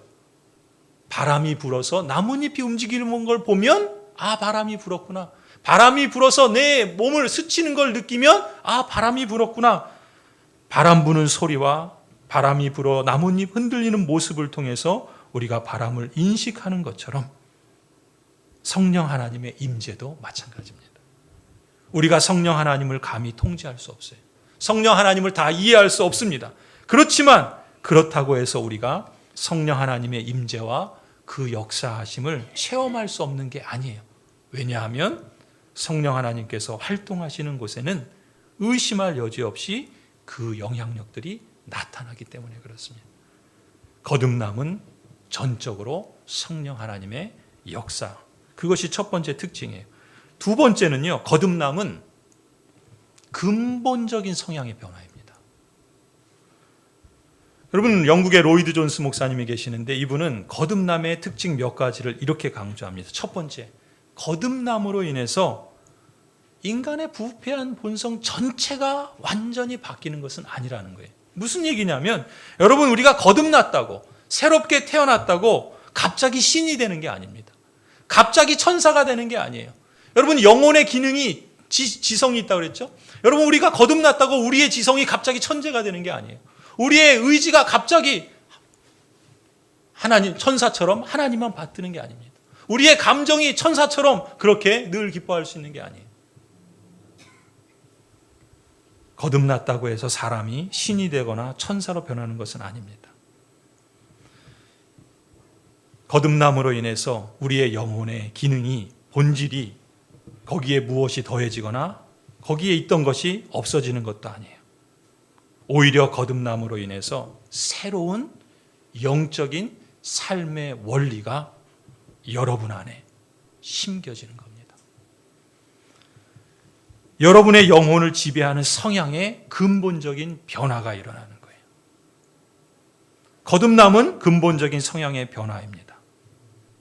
바람이 불어서 나뭇잎이 움직이는 걸 보면 아 바람이 불었구나. 바람이 불어서 내 몸을 스치는 걸 느끼면 아 바람이 불었구나. 바람 부는 소리와 바람이 불어 나뭇잎 흔들리는 모습을 통해서 우리가 바람을 인식하는 것처럼 성령 하나님의 임재도 마찬가지입니다. 우리가 성령 하나님을 감히 통제할 수 없어요. 성령 하나님을 다 이해할 수 없습니다. 그렇지만 그렇다고 해서 우리가 성령 하나님의 임재와 그 역사하심을 체험할 수 없는 게 아니에요. 왜냐하면 성령 하나님께서 활동하시는 곳에는 의심할 여지 없이 그 영향력들이 나타나기 때문에 그렇습니다. 거듭남은 전적으로 성령 하나님의 역사. 그것이 첫 번째 특징이에요. 두 번째는요, 거듭남은 근본적인 성향의 변화입니다. 여러분, 영국의 로이드 존스 목사님이 계시는데 이분은 거듭남의 특징 몇 가지를 이렇게 강조합니다. 첫 번째, 거듭남으로 인해서 인간의 부패한 본성 전체가 완전히 바뀌는 것은 아니라는 거예요. 무슨 얘기냐면 여러분 우리가 거듭났다고 새롭게 태어났다고 갑자기 신이 되는 게 아닙니다. 갑자기 천사가 되는 게 아니에요. 여러분 영혼의 기능이 지성이 있다고 그랬죠? 여러분 우리가 거듭났다고 우리의 지성이 갑자기 천재가 되는 게 아니에요. 우리의 의지가 갑자기 하나님 천사처럼 하나님만 받드는 게 아닙니다. 우리의 감정이 천사처럼 그렇게 늘 기뻐할 수 있는 게 아니에요. 거듭났다고 해서 사람이 신이 되거나 천사로 변하는 것은 아닙니다. 거듭남으로 인해서 우리의 영혼의 기능이 본질이 거기에 무엇이 더해지거나 거기에 있던 것이 없어지는 것도 아니에요. 오히려 거듭남으로 인해서 새로운 영적인 삶의 원리가 여러분 안에 심겨지는 겁니다. 여러분의 영혼을 지배하는 성향의 근본적인 변화가 일어나는 거예요. 거듭남은 근본적인 성향의 변화입니다.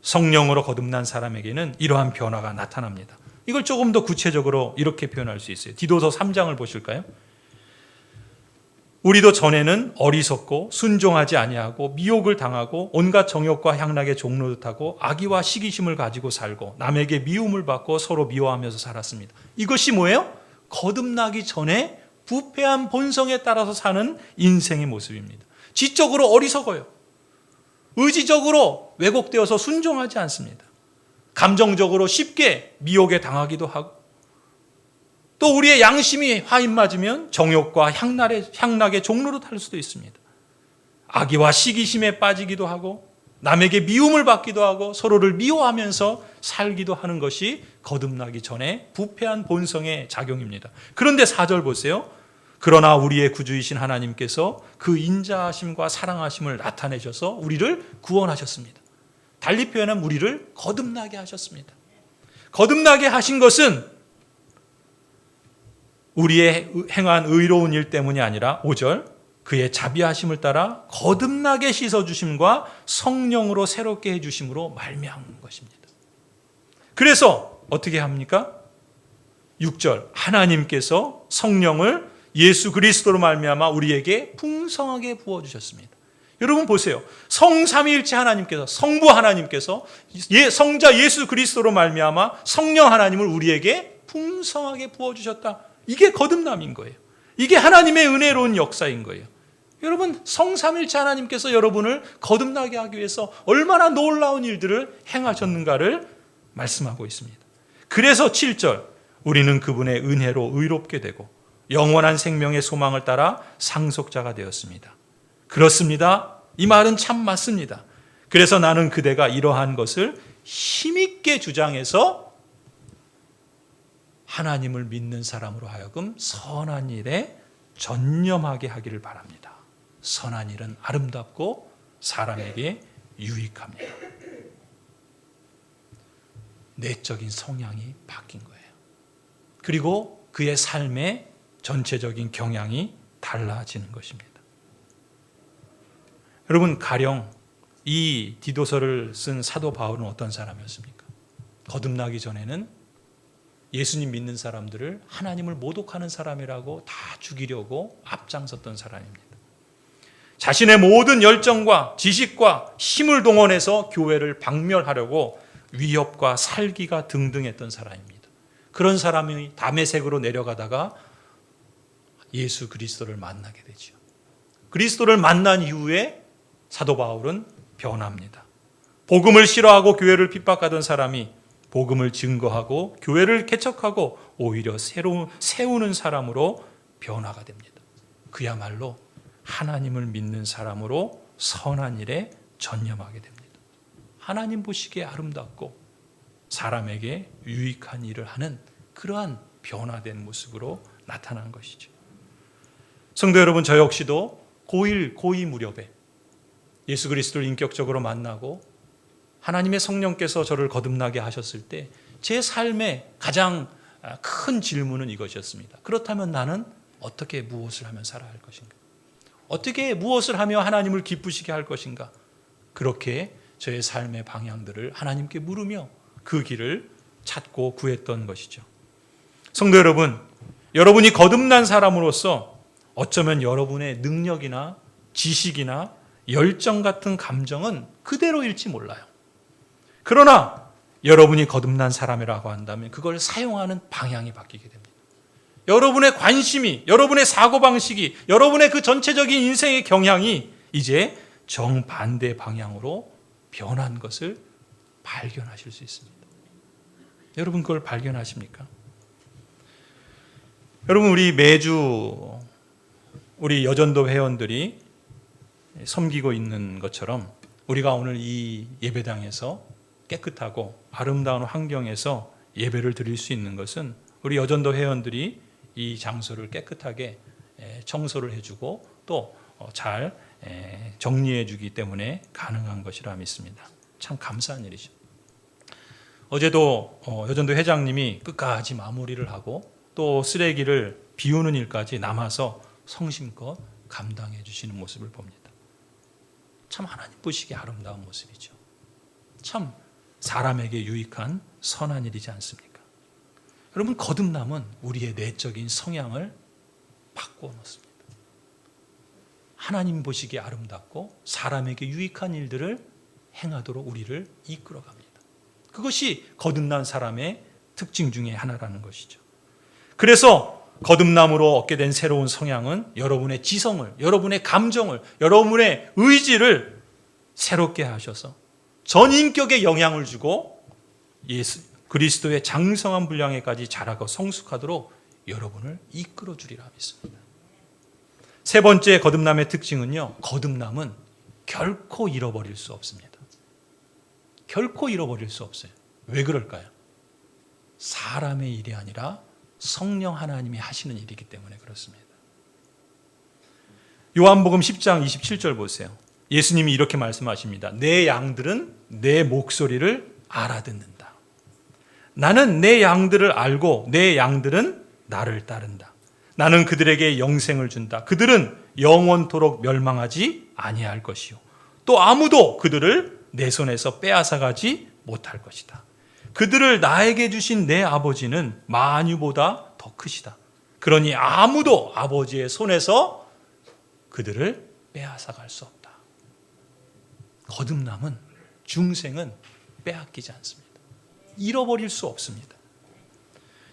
성령으로 거듭난 사람에게는 이러한 변화가 나타납니다. 이걸 조금 더 구체적으로 이렇게 표현할 수 있어요. 디도서 3장을 보실까요? 우리도 전에는 어리석고 순종하지 아니하고 미혹을 당하고 온갖 정욕과 향락의 종노릇하고 악의와 시기심을 가지고 살고 남에게 미움을 받고 서로 미워하면서 살았습니다. 이것이 뭐예요? 거듭나기 전에 부패한 본성에 따라서 사는 인생의 모습입니다. 지적으로 어리석어요. 의지적으로 왜곡되어서 순종하지 않습니다. 감정적으로 쉽게 미혹에 당하기도 하고, 또 우리의 양심이 화인맞으면 정욕과 향락의 종로로 탈 수도 있습니다. 악의와 시기심에 빠지기도 하고 남에게 미움을 받기도 하고 서로를 미워하면서 살기도 하는 것이 거듭나기 전에 부패한 본성의 작용입니다. 그런데 4절 보세요. 그러나 우리의 구주이신 하나님께서 그 인자하심과 사랑하심을 나타내셔서 우리를 구원하셨습니다. 달리 표현하면 우리를 거듭나게 하셨습니다. 거듭나게 하신 것은 우리의 행한 의로운 일 때문이 아니라 5절 그의 자비하심을 따라 거듭나게 씻어주심과 성령으로 새롭게 해주심으로 말미암은 것입니다. 그래서 어떻게 합니까? 6절 하나님께서 성령을 예수 그리스도로 말미암아 우리에게 풍성하게 부어주셨습니다. 여러분 보세요. 성삼위일체 하나님께서, 성부 하나님께서 성자 예수 그리스도로 말미암아 성령 하나님을 우리에게 풍성하게 부어주셨다. 이게 거듭남인 거예요. 이게 하나님의 은혜로운 역사인 거예요. 여러분 성삼일체 하나님께서 여러분을 거듭나게 하기 위해서 얼마나 놀라운 일들을 행하셨는가를 말씀하고 있습니다. 그래서 7절 우리는 그분의 은혜로 의롭게 되고 영원한 생명의 소망을 따라 상속자가 되었습니다. 그렇습니다. 이 말은 참 맞습니다. 그래서 나는 그대가 이러한 것을 힘있게 주장해서 하나님을 믿는 사람으로 하여금 선한 일에 전념하게 하기를 바랍니다. 선한 일은 아름답고 사람에게 유익합니다. 내적인 성향이 바뀐 거예요. 그리고 그의 삶의 전체적인 경향이 달라지는 것입니다. 여러분 가령 이 디도서를 쓴 사도 바울은 어떤 사람이었습니까? 거듭나기 전에는 예수님 믿는 사람들을 하나님을 모독하는 사람이라고 다 죽이려고 앞장섰던 사람입니다. 자신의 모든 열정과 지식과 힘을 동원해서 교회를 박멸하려고 위협과 살기가 등등했던 사람입니다. 그런 사람이 다메섹으로 내려가다가 예수 그리스도를 만나게 되죠. 그리스도를 만난 이후에 사도 바울은 변합니다. 복음을 싫어하고 교회를 핍박하던 사람이 복음을 증거하고 교회를 개척하고 오히려 세우는 사람으로 변화가 됩니다. 그야말로 하나님을 믿는 사람으로 선한 일에 전념하게 됩니다. 하나님 보시기에 아름답고 사람에게 유익한 일을 하는 그러한 변화된 모습으로 나타난 것이죠. 성도 여러분, 저 역시도 고2 무렵에 예수 그리스도를 인격적으로 만나고 하나님의 성령께서 저를 거듭나게 하셨을 때 제 삶의 가장 큰 질문은 이것이었습니다. 그렇다면 나는 어떻게 무엇을 하면 살아야 할 것인가? 어떻게 무엇을 하며 하나님을 기쁘시게 할 것인가? 그렇게 저의 삶의 방향들을 하나님께 물으며 그 길을 찾고 구했던 것이죠. 성도 여러분, 여러분이 거듭난 사람으로서 어쩌면 여러분의 능력이나 지식이나 열정 같은 감정은 그대로일지 몰라요. 그러나 여러분이 거듭난 사람이라고 한다면 그걸 사용하는 방향이 바뀌게 됩니다. 여러분의 관심이, 여러분의 사고방식이, 여러분의 그 전체적인 인생의 경향이 이제 정반대 방향으로 변한 것을 발견하실 수 있습니다. 여러분 그걸 발견하십니까? 여러분 우리 매주 우리 여전도 회원들이 섬기고 있는 것처럼 우리가 오늘 이 예배당에서 깨끗하고 아름다운 환경에서 예배를 드릴 수 있는 것은 우리 여전도 회원들이 이 장소를 깨끗하게 청소를 해주고 또 잘 정리해 주기 때문에 가능한 것이라 믿습니다. 참 감사한 일이죠. 어제도 여전도 회장님이 끝까지 마무리를 하고 또 쓰레기를 비우는 일까지 남아서 성심껏 감당해 주시는 모습을 봅니다. 참 하나님 보시기에 아름다운 모습이죠. 참 사람에게 유익한 선한 일이지 않습니까? 여러분, 거듭남은 우리의 내적인 성향을 바꾸어 놓습니다. 하나님 보시기에 아름답고 사람에게 유익한 일들을 행하도록 우리를 이끌어 갑니다. 그것이 거듭난 사람의 특징 중에 하나라는 것이죠. 그래서 거듭남으로 얻게 된 새로운 성향은 여러분의 지성을, 여러분의 감정을, 여러분의 의지를 새롭게 하셔서 전 인격에 영향을 주고 그리스도의 장성한 분량에까지 자라고 성숙하도록 여러분을 이끌어 주리라 믿습니다. 세 번째 거듭남의 특징은요, 거듭남은 결코 잃어버릴 수 없습니다. 결코 잃어버릴 수 없어요. 왜 그럴까요? 사람의 일이 아니라 성령 하나님이 하시는 일이기 때문에 그렇습니다. 요한복음 10장 27절 보세요. 예수님이 이렇게 말씀하십니다. 내 양들은 내 목소리를 알아듣는다. 나는 내 양들을 알고 내 양들은 나를 따른다. 나는 그들에게 영생을 준다. 그들은 영원토록 멸망하지 아니할 것이요. 또 아무도 그들을 내 손에서 빼앗아가지 못할 것이다. 그들을 나에게 주신 내 아버지는 만유보다 더 크시다. 그러니 아무도 아버지의 손에서 그들을 빼앗아갈 수 없다. 거듭남은, 중생은 빼앗기지 않습니다. 잃어버릴 수 없습니다.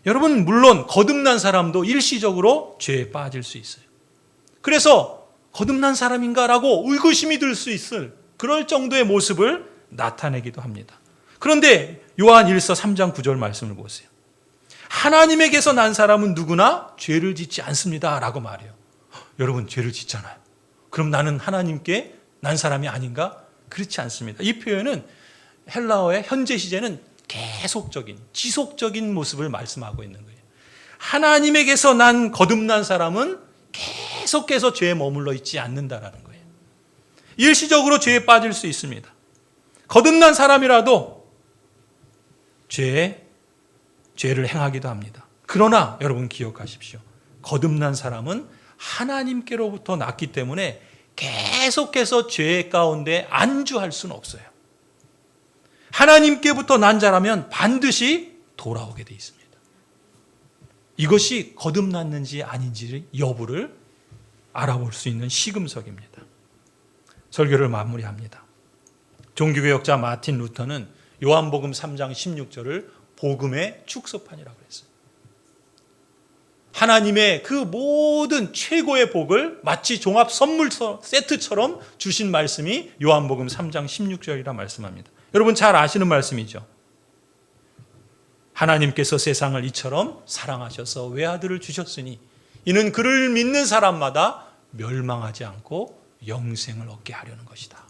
여러분, 물론 거듭난 사람도 일시적으로 죄에 빠질 수 있어요. 그래서 거듭난 사람인가라고 의구심이 들 수 있을 그럴 정도의 모습을 나타내기도 합니다. 그런데 요한 1서 3장 9절 말씀을 보세요. 하나님에게서 난 사람은 누구나 죄를 짓지 않습니다 라고 말해요. 여러분, 죄를 짓잖아요. 그럼 나는 하나님께 난 사람이 아닌가? 그렇지 않습니다. 이 표현은 헬라어의 현재 시제는 계속적인, 지속적인 모습을 말씀하고 있는 거예요. 하나님에게서 난 거듭난 사람은 계속해서 죄에 머물러 있지 않는다라는 거예요. 일시적으로 죄에 빠질 수 있습니다. 거듭난 사람이라도 죄를 행하기도 합니다. 그러나 여러분 기억하십시오. 거듭난 사람은 하나님께로부터 났기 때문에 계속해서 죄 가운데 안주할 수는 없어요. 하나님께부터 난 자라면 반드시 돌아오게 돼 있습니다. 이것이 거듭났는지 아닌지 여부를 알아볼 수 있는 시금석입니다. 설교를 마무리합니다. 종교개혁자 마틴 루터는 요한복음 3장 16절을 복음의 축소판이라고 했어요. 하나님의 그 모든 최고의 복을 마치 종합 선물 세트처럼 주신 말씀이 요한복음 3장 16절이라 말씀합니다. 여러분 잘 아시는 말씀이죠. 하나님께서 세상을 이처럼 사랑하셔서 외아들을 주셨으니 이는 그를 믿는 사람마다 멸망하지 않고 영생을 얻게 하려는 것이다.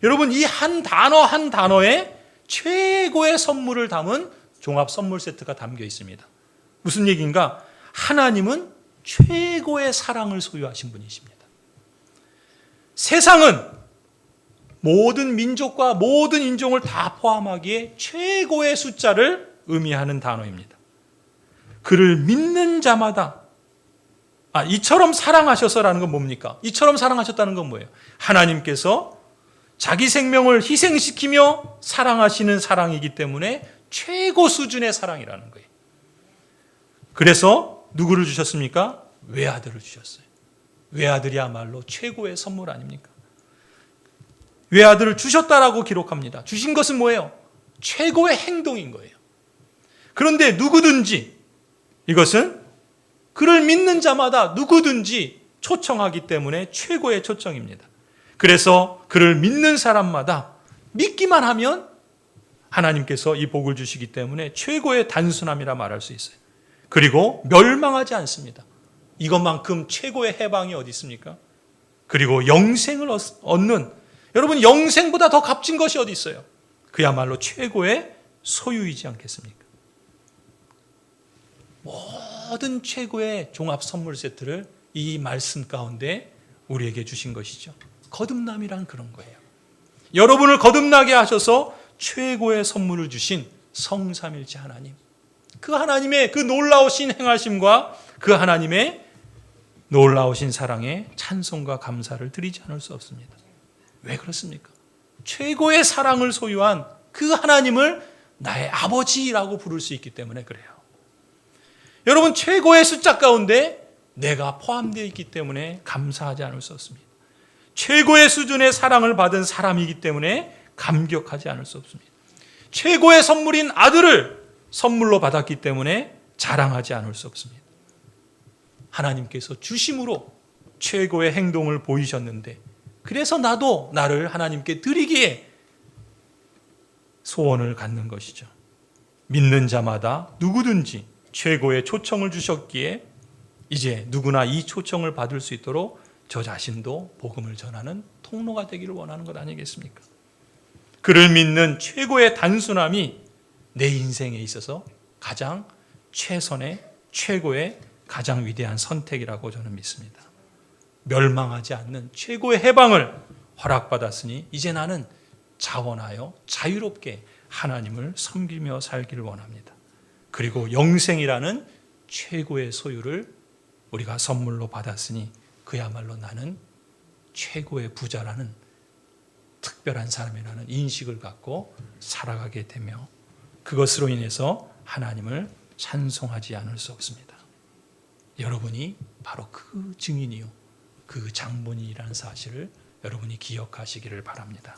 여러분, 이 한 단어 한 단어에 최고의 선물을 담은 종합 선물 세트가 담겨 있습니다. 무슨 얘기인가? 하나님은 최고의 사랑을 소유하신 분이십니다. 세상은 모든 민족과 모든 인종을 다 포함하기에 최고의 숫자를 의미하는 단어입니다. 그를 믿는 자마다, 이처럼 사랑하셔서라는 건 뭡니까? 이처럼 사랑하셨다는 건 뭐예요? 하나님께서 자기 생명을 희생시키며 사랑하시는 사랑이기 때문에 최고 수준의 사랑이라는 거예요. 그래서 누구를 주셨습니까? 외아들을 주셨어요. 외아들이야말로 최고의 선물 아닙니까? 외아들을 주셨다라고 기록합니다. 주신 것은 뭐예요? 최고의 행동인 거예요. 그런데 누구든지, 이것은 그를 믿는 자마다 누구든지 초청하기 때문에 최고의 초청입니다. 그래서 그를 믿는 사람마다 믿기만 하면 하나님께서 이 복을 주시기 때문에 최고의 단순함이라 말할 수 있어요. 그리고 멸망하지 않습니다. 이것만큼 최고의 해방이 어디 있습니까? 그리고 영생을 얻는, 여러분 영생보다 더 값진 것이 어디 있어요? 그야말로 최고의 소유이지 않겠습니까? 모든 최고의 종합 선물 세트를 이 말씀 가운데 우리에게 주신 것이죠. 거듭남이란 그런 거예요. 여러분을 거듭나게 하셔서 최고의 선물을 주신 성삼일체 하나님, 그 하나님의 그 놀라우신 행하심과 그 하나님의 놀라우신 사랑에 찬송과 감사를 드리지 않을 수 없습니다. 왜 그렇습니까? 최고의 사랑을 소유한 그 하나님을 나의 아버지라고 부를 수 있기 때문에 그래요. 여러분, 최고의 숫자 가운데 내가 포함되어 있기 때문에 감사하지 않을 수 없습니다. 최고의 수준의 사랑을 받은 사람이기 때문에 감격하지 않을 수 없습니다. 최고의 선물인 아들을 선물로 받았기 때문에 자랑하지 않을 수 없습니다. 하나님께서 주심으로 최고의 행동을 보이셨는데, 그래서 나도 나를 하나님께 드리기에 소원을 갖는 것이죠. 믿는 자마다 누구든지 최고의 초청을 주셨기에 이제 누구나 이 초청을 받을 수 있도록 저 자신도 복음을 전하는 통로가 되기를 원하는 것 아니겠습니까? 그를 믿는 최고의 단순함이 내 인생에 있어서 가장 최선의 최고의 가장 위대한 선택이라고 저는 믿습니다. 멸망하지 않는 최고의 해방을 허락받았으니 이제 나는 자원하여 자유롭게 하나님을 섬기며 살기를 원합니다. 그리고 영생이라는 최고의 소유를 우리가 선물로 받았으니 그야말로 나는 최고의 부자라는 특별한 사람이라는 인식을 갖고 살아가게 되며 그것으로 인해서 하나님을 찬송하지 않을 수 없습니다. 여러분이 바로 그 증인이요, 그 장본인이라는 사실을 여러분이 기억하시기를 바랍니다.